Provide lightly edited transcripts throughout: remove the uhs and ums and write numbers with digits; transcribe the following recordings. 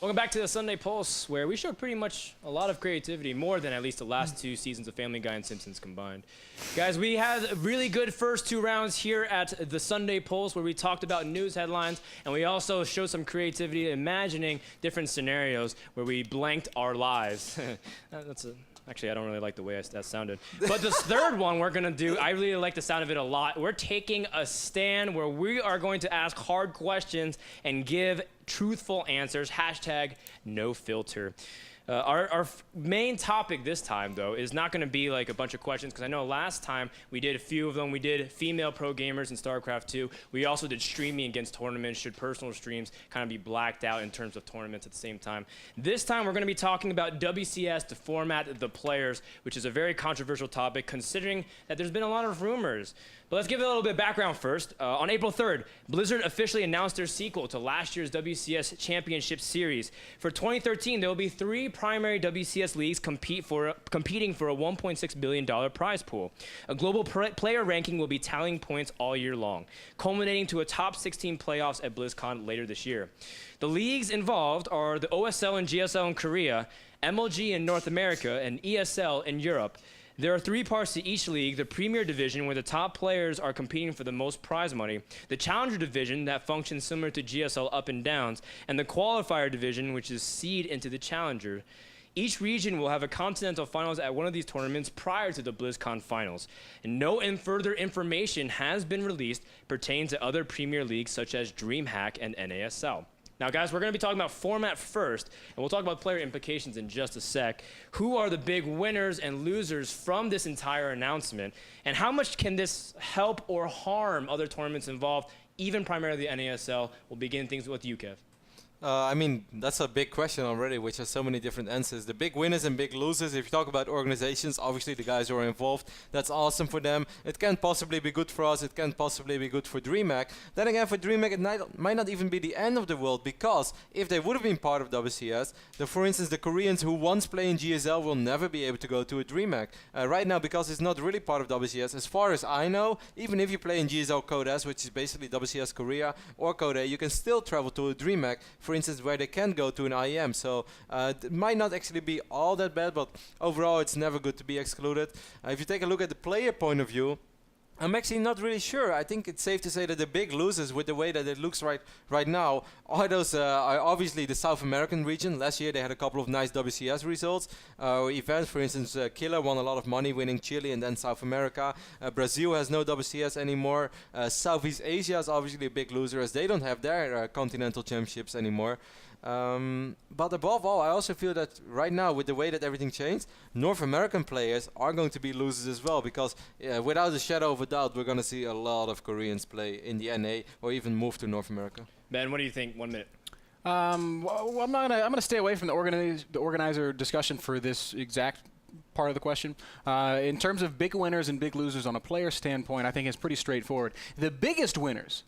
Welcome back to the Sunday Pulse, where we showed pretty much a lot of creativity, more than at least the last 2 seasons of Family Guy and Simpsons combined. Guys, we had a really good first 2 rounds here at the Sunday Pulse, where we talked about news headlines, and we also showed some creativity imagining different scenarios where we blanked our lives. Actually, I don't really like the way that sounded. But this third one we're going to do, I really like the sound of it a lot. We're taking a stand where we are going to ask hard questions and give truthful answers. Hashtag no filter. Our main topic this time, though, is not going to be like a bunch of questions, because I know last time we did a few of them. We did female pro gamers in StarCraft II. We also did streaming against tournaments, should personal streams kind of be blacked out in terms of tournaments at the same time. This time we're going to be talking about WCS, the format, the players, which is a very controversial topic, considering that there's been a lot of rumors. But let's give it a little bit of background first. On April 3rd, Blizzard officially announced their sequel to last year's WCS Championship Series. For 2013, there will be 3 primary WCS leagues competing for a $1.6 billion prize pool. A global player ranking will be tallying points all year long, culminating to a top 16 playoffs at BlizzCon later this year. The leagues involved are the OSL and GSL in Korea, MLG in North America, and ESL in Europe. There are 3 parts to each league: the Premier Division, where the top players are competing for the most prize money, the Challenger Division, that functions similar to GSL up and downs, and the Qualifier Division, which is seed into the Challenger. Each region will have a continental finals at one of these tournaments prior to the BlizzCon finals. And no further information has been released pertaining to other Premier Leagues such as DreamHack and NASL. Now, guys, we're going to be talking about format first, and we'll talk about player implications in just a sec. Who are the big winners and losers from this entire announcement, and how much can this help or harm other tournaments involved, even primarily the NASL? We'll begin things with you, Kev. I mean, that's a big question already, which has so many different answers. The big winners and big losers, if you talk about organizations, obviously the guys who are involved, that's awesome for them. It can possibly be good for us, it can possibly be good for DreamHack. Then again, for DreamHack, it might not even be the end of the world, because if they would have been part of WCS, for instance, the Koreans who once play in GSL will never be able to go to a DreamHack. Right now, because it's not really part of WCS, as far as I know, even if you play in GSL Code S, which is basically WCS Korea, or Code A, you can still travel to a DreamHack, for instance, where they can go to an IEM. So it might not actually be all that bad, but overall it's never good to be excluded. If you take a look at the player point of view, I'm actually not really sure. I think it's safe to say that the big losers, with the way that it looks right now, are those are obviously the South American region. Last year they had a couple of nice WCS results. Events, for instance, Killer won a lot of money winning Chile and then South America. Brazil has no WCS anymore. Southeast Asia is obviously a big loser, as they don't have their continental championships anymore. But above all, I also feel that right now, with the way that everything changed, North American players are going to be losers as well, because without a shadow of a doubt, we're going to see a lot of Koreans play in the NA or even move to North America. Ben, what do you think? 1 minute. Well, I'm gonna stay away from the organizer discussion for this exact part of the question. In terms of big winners and big losers on a player standpoint, I think it's pretty straightforward. The biggest winners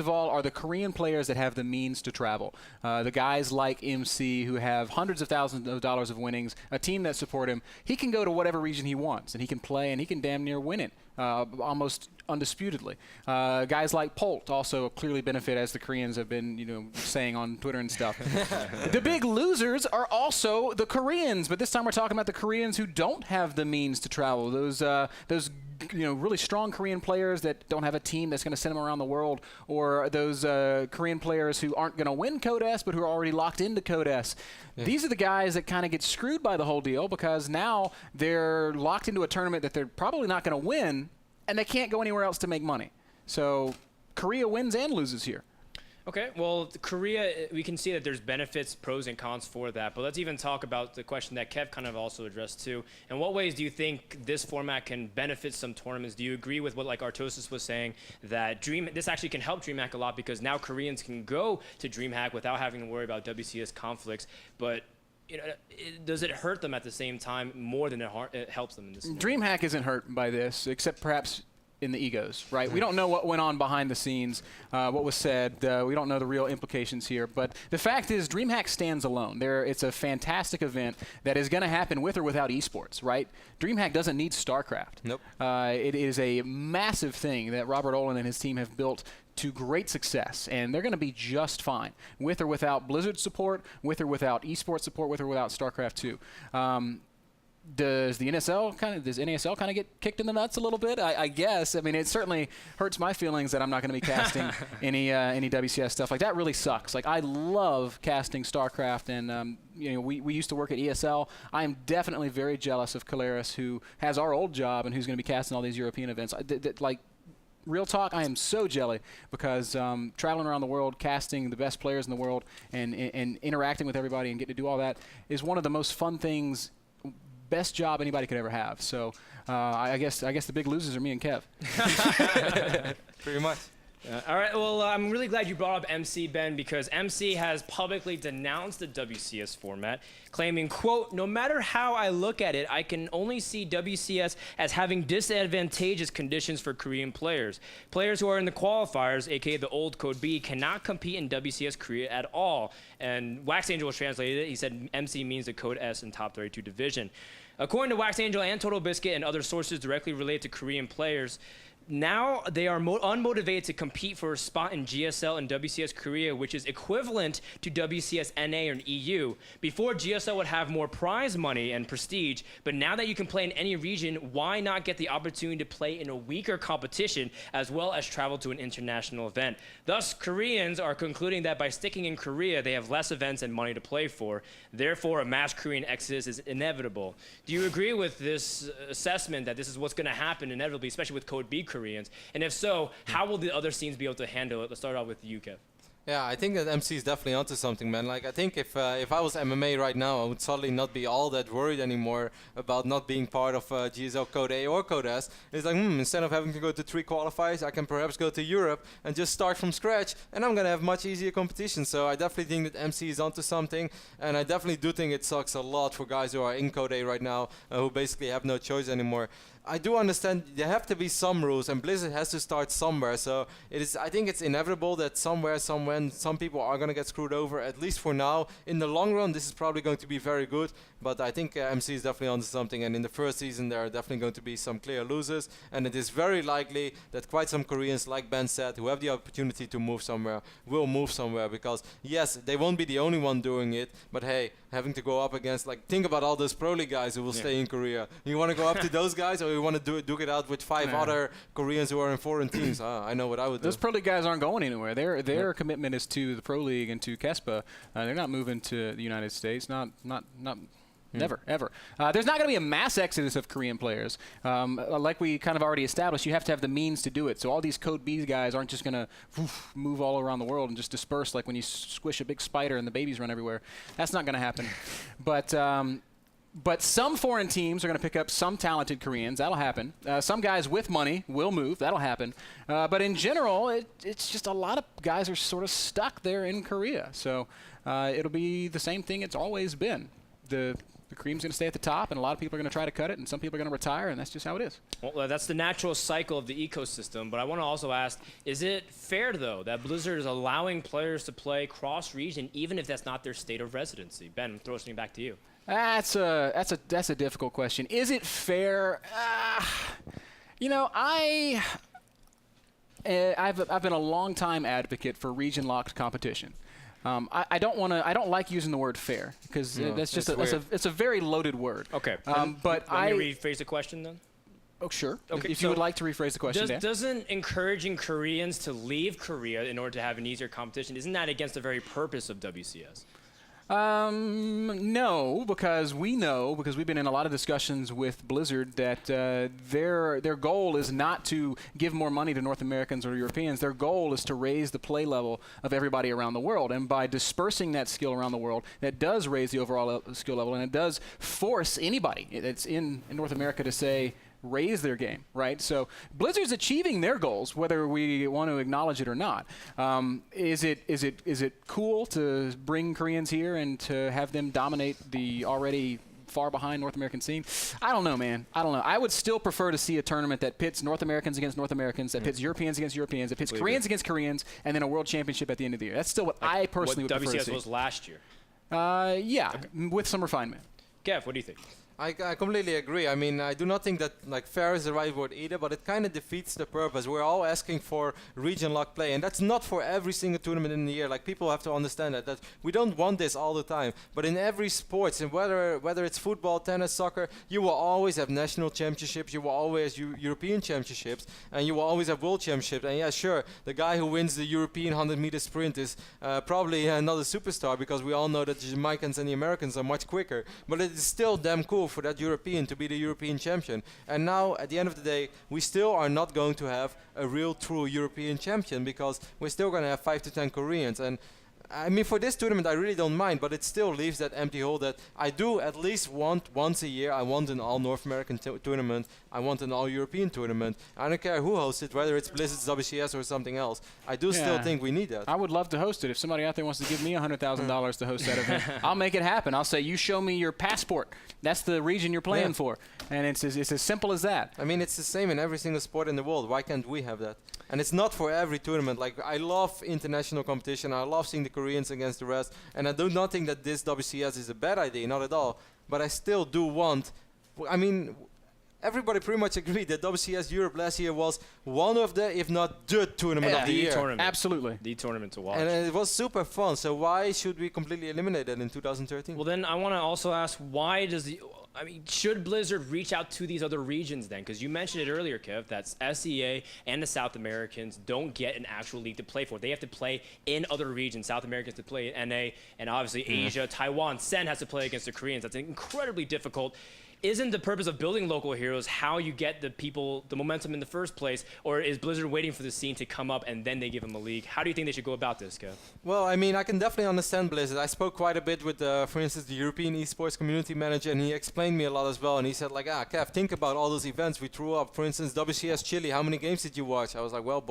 of all are the Korean players that have the means to travel. The guys like MC, who have hundreds of thousands of dollars of winnings, a team that support him. He can go to whatever region he wants, and he can play, and he can damn near win it, almost undisputedly. Guys like Polt also clearly benefit, as the Koreans have been, saying on Twitter and stuff. The big losers are also the Koreans, but this time we're talking about the Koreans who don't have the means to travel. Those really strong Korean players that don't have a team that's going to send them around the world, or those Korean players who aren't going to win Code S but who are already locked into Code S. Yeah. These are the guys that kind of get screwed by the whole deal, because now they're locked into a tournament that they're probably not going to win, and they can't go anywhere else to make money. So Korea wins and loses here. Okay, well, Korea, we can see that there's benefits, pros and cons for that. But let's even talk about the question that Kev kind of also addressed too. In what ways do you think this format can benefit some tournaments? Do you agree with what Artosis was saying, that this actually can help DreamHack a lot, because now Koreans can go to DreamHack without having to worry about WCS conflicts? But does it hurt them at the same time more than it helps them in this? DreamHack isn't hurt by this, except perhaps in the egos, right? We don't know what went on behind the scenes, what was said. We don't know the real implications here. But the fact is, DreamHack stands alone. It's a fantastic event that is going to happen with or without esports, right? DreamHack doesn't need StarCraft. Nope. It is a massive thing that Robert Olin and his team have built to great success, and they're going to be just fine with or without Blizzard support, with or without esports support, with or without StarCraft II. Does NASL kind of get kicked in the nuts a little bit? I guess. I mean, it certainly hurts my feelings that I'm not going to be casting any WCS stuff. Like, that really sucks. Like, I love casting StarCraft, and we used to work at ESL. I am definitely very jealous of Kalaris, who has our old job and who's going to be casting all these European events. Like, real talk, I am so jelly because traveling around the world, casting the best players in the world, and interacting with everybody and getting to do all that is one of the most fun things. Best job anybody could ever have. So I guess the big losers are me and Kev. Pretty much. All right, well, I'm really glad you brought up MC, Ben, because MC has publicly denounced the WCS format, claiming, quote, "No matter how I look at it, I can only see WCS as having disadvantageous conditions for Korean players. Players who are in the qualifiers, aka the old Code B, cannot compete in WCS Korea at all." And Wax Angel translated it. He said MC means the Code S in top 32 division. According to Wax Angel and Total Biscuit and other sources directly related to Korean players, now they are unmotivated to compete for a spot in GSL and WCS Korea, which is equivalent to WCS NA or EU. Before, GSL would have more prize money and prestige, but now that you can play in any region, why not get the opportunity to play in a weaker competition as well as travel to an international event? Thus, Koreans are concluding that by sticking in Korea, they have less events and money to play for. Therefore, a mass Korean exodus is inevitable. Do you agree with this assessment that this is what's going to happen inevitably, especially with Code B Koreans? And if so, how will the other scenes be able to handle it? Let's start off with you, Kev. Yeah, I think that MC is definitely onto something, man. Like, I think if I was MMA right now, I would suddenly not be all that worried anymore about not being part of GSL Code A or Code S. It's like, instead of having to go to 3 qualifiers, I can perhaps go to Europe and just start from scratch, and I'm going to have much easier competition. So I definitely think that MC is onto something, and I definitely do think it sucks a lot for guys who are in Code A right now, who basically have no choice anymore. I do understand there have to be some rules, and Blizzard has to start somewhere. So I think it's inevitable that somewhere, somewhen, some people are going to get screwed over, at least for now. In the long run, this is probably going to be very good, but I think MC is definitely onto something. And in the first season, there are definitely going to be some clear losers, and it is very likely that quite some Koreans, like Ben said, who have the opportunity to move somewhere, will move somewhere, because yes, they won't be the only one doing it, but hey, having to go up against, like, think about all those Pro League guys who will stay in Korea. You want to go up to those guys, or you want to duke it out with 5 other Koreans who are in foreign teams? I know what I would do. Those Pro League guys aren't going anywhere. Their commitment is to the Pro League and to KESPA. They're not moving to the United States. Never, ever. There's not going to be a mass exodus of Korean players. Like we kind of already established, you have to have the means to do it. So all these Code B guys aren't just going to move all around the world and just disperse like when you squish a big spider and the babies run everywhere. That's not going to happen. But some foreign teams are going to pick up some talented Koreans. That'll happen. Some guys with money will move. That'll happen. But in general, it's just a lot of guys are sort of stuck there in Korea. So it'll be the same thing it's always been. The cream's going to stay at the top, and a lot of people are going to try to cut it, and some people are going to retire, and that's just how it is. Well, that's the natural cycle of the ecosystem, but I want to also ask, is it fair, though, that Blizzard is allowing players to play cross-region even if that's not their state of residency? Ben, I'm throwing something back to you. That's a difficult question. Is it fair? I've been a long-time advocate for region-locked competition. I don't like using the word fair because that's just it's a very loaded word. Okay. But let me rephrase the question then. Oh, sure. Okay, if you would like to rephrase the question, Dan. Doesn't encouraging Koreans to leave Korea in order to have an easier competition, isn't that against the very purpose of WCS? No, because we've been in a lot of discussions with Blizzard that their goal is not to give more money to North Americans or Europeans. Their goal is to raise the play level of everybody around the world. And by dispersing that skill around the world, that does raise the overall skill level, and it does force anybody that's in North America to say, raise their game, right? So Blizzard's achieving their goals, whether we want to acknowledge it or not. Is it cool to bring Koreans here and to have them dominate the already far behind North American scene. I don't know, man. I don't know. I would still prefer to see a tournament that pits North Americans against North Americans, that pits Europeans against Europeans, that pits Koreans against Koreans, and then a world championship at the end of the year. That's still what I personally would prefer to see. WCS was last year. Yeah, with some refinement. Kev, what do you think? I completely agree. I mean, I do not think that like fair is the right word either, but it kind of defeats the purpose. We're all asking for region lock play, and that's not for every single tournament in the year. Like, people have to understand that we don't want this all the time. But in every sports, and whether it's football, tennis, soccer, you will always have national championships, you will always have European championships, and you will always have world championships. And yeah, sure, the guy who wins the European 100-meter sprint is probably not a superstar, because we all know that the Jamaicans and the Americans are much quicker. But it is still damn cool for that European to be the European champion. And now, at the end of the day, we still are not going to have a real true European champion, because we're still going to have 5 to 10 Koreans. And I mean, for this tournament, I really don't mind, but it still leaves that empty hole that I do at least want once a year. I want an all North American tournament. I want an all European tournament. I don't care who hosts it, whether it's Blizzard's WCS or something else. I do still think we need that. I would love to host it. If somebody out there wants to give me $100,000 to host that event, I'll make it happen. I'll say, you show me your passport. That's the region you're playing for. And it's as simple as that. I mean, it's the same in every single sport in the world. Why can't we have that? And it's not for every tournament. Like, I love international competition. I love seeing the Koreans against the rest. And I do not think that this WCS is a bad idea, not at all. But I still do want, I mean, everybody pretty much agreed that WCS Europe last year was one of the, if not the tournament of the year. Tournament. Absolutely. The tournament to watch. And it was super fun. So why should we completely eliminate it in 2013? Well, then I want to also ask, why does the... I mean, should Blizzard reach out to these other regions then? Because you mentioned it earlier, Kev, that SEA and the South Americans don't get an actual league to play for. They have to play in other regions. South Americans to play in NA, and obviously Asia, Taiwan, Sen has to play against the Koreans. That's incredibly difficult. Isn't the purpose of building local heroes how you get the people, the momentum in the first place? Or is Blizzard waiting for the scene to come up and then they give them a league? How do you think they should go about this, Kev? Well, I mean, I can definitely understand Blizzard. I spoke quite a bit with, for instance, the European eSports community manager, and he explained me a lot as well. And he said, like, Kev, think about all those events we threw up. For instance, WCS Chile, how many games did you watch? I was like, well,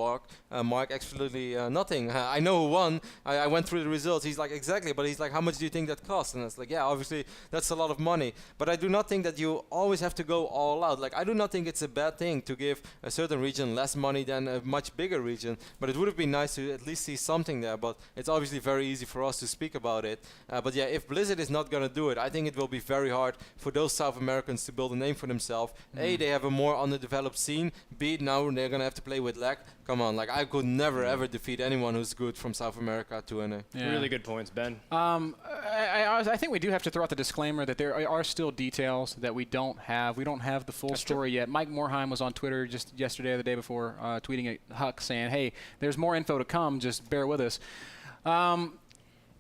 Mark, absolutely nothing. I know who won. I went through the results. He's like, exactly. But he's like, how much do you think that cost? And I was like, yeah, obviously, that's a lot of money. But I do not think that you always have to go all out. Like, I do not think it's a bad thing to give a certain region less money than a much bigger region, but it would have been nice to at least see something there. But it's obviously very easy for us to speak about it. But yeah, if Blizzard is not going to do it, I think it will be very hard for those South Americans to build a name for themselves. A, they have a more underdeveloped scene. B, now they're going to have to play with lag. Come on, like, I could never ever defeat anyone who's good from South America to NA. Yeah. Really good points, Ben. I think we do have to throw out the disclaimer that there are still details that we don't have. We don't have the full story yet. Mike Morheim was on Twitter just yesterday or the day before tweeting at Huck saying, hey, there's more info to come, just bear with us.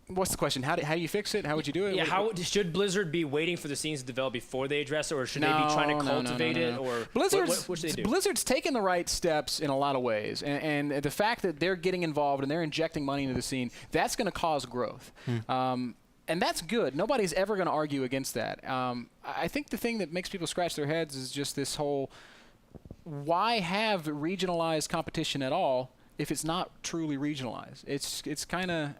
What's the question? How do you fix it? How would you do it? Yeah, should Blizzard be waiting for the scenes to develop before they address it, or should they be trying to cultivate it? Or what should they do? Blizzard's taken the right steps in a lot of ways, and the fact that they're getting involved and they're injecting money into the scene, that's going to cause growth. And that's good. Nobody's ever going to argue against that. I think the thing that makes people scratch their heads is just this whole, why have regionalized competition at all if it's not truly regionalized? It's kind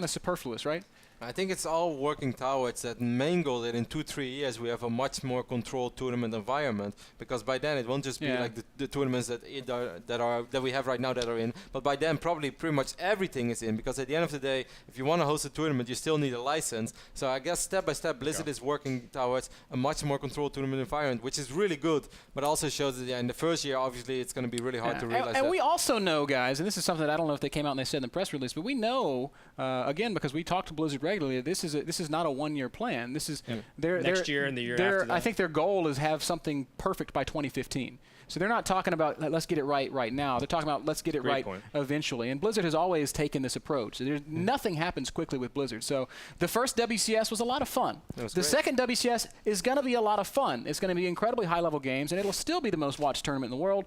of superfluous, right? I think it's all working towards that main goal that in 2-3 years we have a much more controlled tournament environment, because by then it won't just be like the tournaments that we have right now that are in, but by then probably pretty much everything is in, because at the end of the day, if you want to host a tournament, you still need a license. So I guess step by step Blizzard is working towards a much more controlled tournament environment, which is really good, but also shows that in the first year obviously it's going to be really hard to realize and we also know, guys, and this is something that I don't know if they came out and they said in the press release, but we know again, because we talk to Blizzard regularly, this is not a one-year plan. This is next year and the year after that. I think their goal is have something perfect by 2015. So they're not talking about let's get it right now. They're talking about let's get it right eventually. And Blizzard has always taken this approach. Nothing happens quickly with Blizzard. So the first WCS was a lot of fun. The second WCS is going to be a lot of fun. It's going to be incredibly high-level games, and it'll still be the most watched tournament in the world.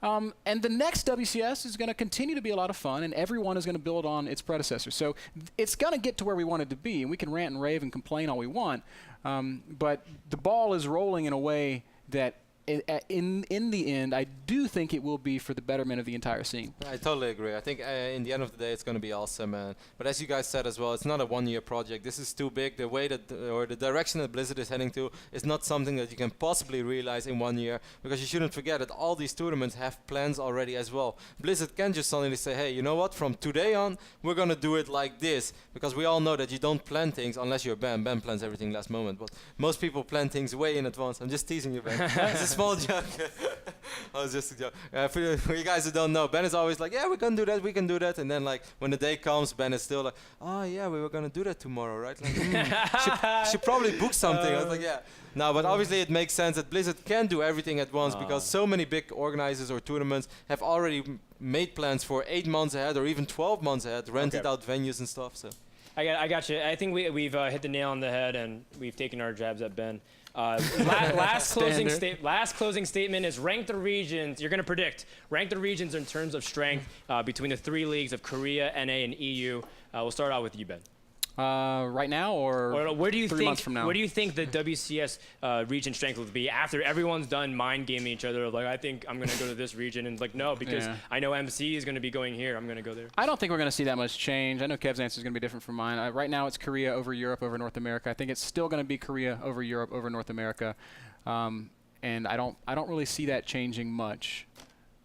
And the next WCS is going to continue to be a lot of fun, and everyone is going to build on its predecessor. So it's going to get to where we want it to be, and we can rant and rave and complain all we want. But the ball is rolling in a way that in the end, I do think it will be for the betterment of the entire scene. I totally agree. I think in the end of the day, it's going to be awesome, man. But as you guys said as well, it's not a one-year project. This is too big. The way that, or the direction that Blizzard is heading to is not something that you can possibly realize in 1 year, because you shouldn't forget that all these tournaments have plans already as well. Blizzard can just suddenly say, hey, you know what? From today on, we're going to do it like this, because we all know that you don't plan things unless you're Ben. Ben plans everything last moment, but most people plan things way in advance. I'm just teasing you, Ben. It's a small joke. I was just a joke. For you guys who don't know, Ben is always like, yeah, we can do that, we can do that. And then like when the day comes, Ben is still like, oh yeah, we were going to do that tomorrow, right? Like, should probably book something. I was like, yeah. No, but obviously it makes sense that Blizzard can do everything at once, because so many big organizers or tournaments have already made plans for 8 months ahead or even 12 months ahead, rented out venues and stuff. So I got you. I think we've hit the nail on the head, and we've taken our jabs at Ben. Last closing statement is rank the regions. You're going to predict. Rank the regions in terms of strength between the 3 leagues of Korea, NA, and EU. We'll start out with you, Ben. Right now, or where do you 3 months from now? Where do you think the WCS region strength will be after everyone's done mind gaming each other? Like, I think I'm going to go to this region, and like, no, because I know MC is going to be going here. I'm going to go there. I don't think we're going to see that much change. I know Kev's answer is going to be different from mine. Right now, it's Korea over Europe over North America. I think it's still going to be Korea over Europe over North America, and I don't really see that changing much.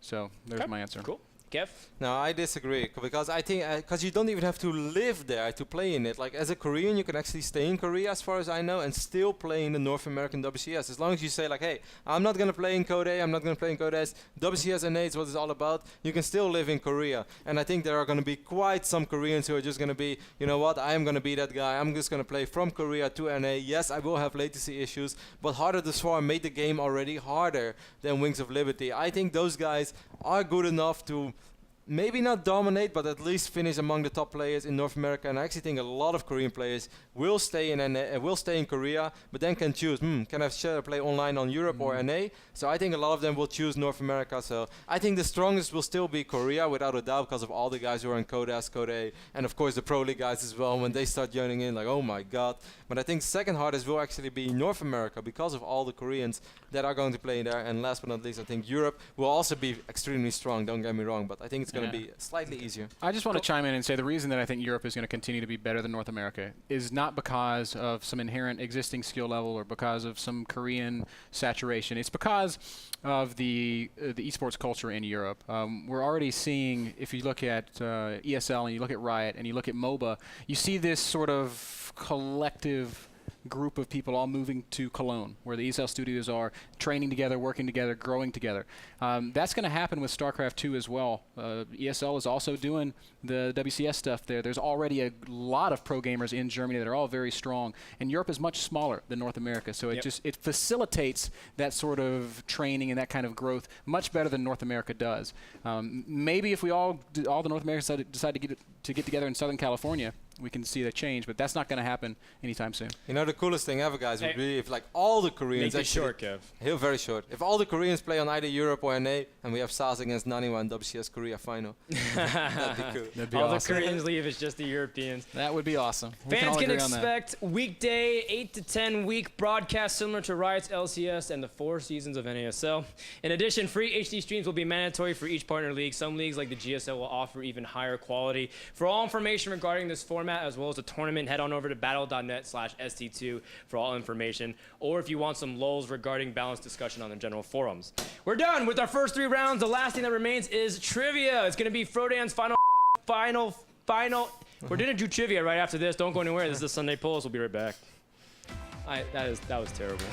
So there's my answer. Cool. Kev? No, I disagree, because I think because you don't even have to live there to play in it. Like as a Korean, you can actually stay in Korea, as far as I know, and still play in the North American WCS. As long as you say like, hey, I'm not gonna play in Code A, I'm not gonna play in Code S. WCS NA is what it's all about. You can still live in Korea, and I think there are gonna be quite some Koreans who are just gonna be, you know what, I am gonna be that guy. I'm just gonna play from Korea to NA. Yes, I will have latency issues, but Harder to Swarm made the game already harder than Wings of Liberty. I think those guys are good enough to maybe not dominate, but at least finish among the top players in North America. And I actually think a lot of Korean players will stay in Korea, but then can choose, can I play online on Europe or NA? So I think a lot of them will choose North America. So I think the strongest will still be Korea, without a doubt, because of all the guys who are in Code S, Code A, and of course the Pro League guys as well. When they start joining in, like, oh my god. But I think second hardest will actually be North America, because of all the Koreans that are going to play there. And last but not least, I think Europe will also be extremely strong, don't get me wrong, but I think it's going to be slightly easier. I just want to chime in and say the reason that I think Europe is going to continue to be better than North America is not because of some inherent existing skill level or because of some Korean saturation. It's because of the esports culture in Europe. We're already seeing, if you look at ESL and you look at Riot and you look at MOBA, you see this sort of collective group of people all moving to Cologne, where the ESL studios are, training together, working together, growing together. That's going to happen with StarCraft II as well. ESL is also doing the WCS stuff there. There's already a lot of pro gamers in Germany that are all very strong, and Europe is much smaller than North America, so it facilitates that sort of training and that kind of growth much better than North America does. Maybe if we all the North Americans decide to get together in Southern California, we can see that change, but that's not going to happen anytime soon. You know, the coolest thing ever, guys, would be if like all the Koreans make it short, Kev. Very short. If all the Koreans play on either Europe or NA, and we have SAS against Naniwa in WCS Korea final. That'd be cool. That'd be all awesome. the Koreans leave, it's just the Europeans. That would be awesome. Fans can expect weekday 8 to 10 week broadcasts similar to Riot's LCS and the 4 seasons of NASL. In addition, free HD streams will be mandatory for each partner league. Some leagues like the GSL will offer even higher quality. For all information regarding this format as well as the tournament, head on over to battle.net/ST2 for all information, or if you want some lulz regarding balanced discussion on the general forums. We're done with our first 3 rounds. The last thing that remains is trivia. It's going to be Frodan's final. We're going to do trivia right after this. Don't go anywhere. This is the Sunday Pulse. We'll be right back. That was terrible.